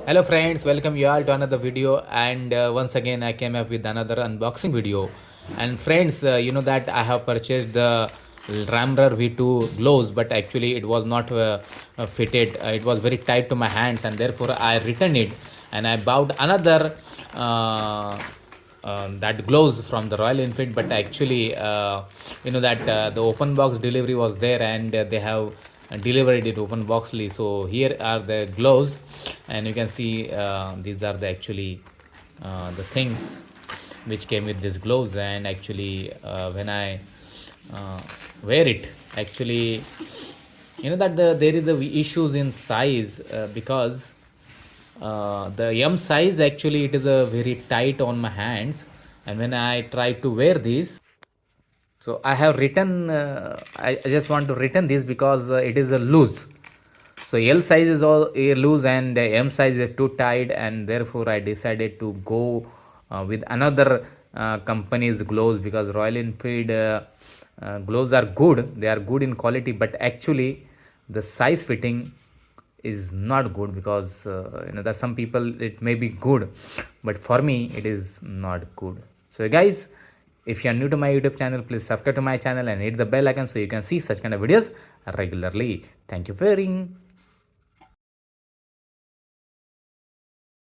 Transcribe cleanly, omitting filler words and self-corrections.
Hello friends, welcome you all to another video, and once again I came up with another unboxing video. And friends, you know that I have purchased the Ramrar V2 gloves, but actually it was not fitted. It was very tight to my hands, and therefore I returned it and I bought another that gloves from the Royal Enfield. But actually, you know that the open box delivery was there, and they have delivered it open boxly. So here are the gloves, and you can see these are the actually the things which came with these gloves. And actually, when I uh, wear it, actually, you know that there is the issues in size, because the M size, actually it is a very tight on my hands, and when I try to wear this, so I have written I just want to return this because it is a loose. So L size is all loose, and M size is too tight, and therefore I decided to go with another company's gloves, because Royal Enfield gloves are good. They are good in quality, but actually the size fitting is not good, because you know that some people it may be good, but for me it is not good. So guys, if you are new to my YouTube channel, please subscribe to my channel and hit the bell icon so you can see such kind of videos regularly. Thank you for hearing.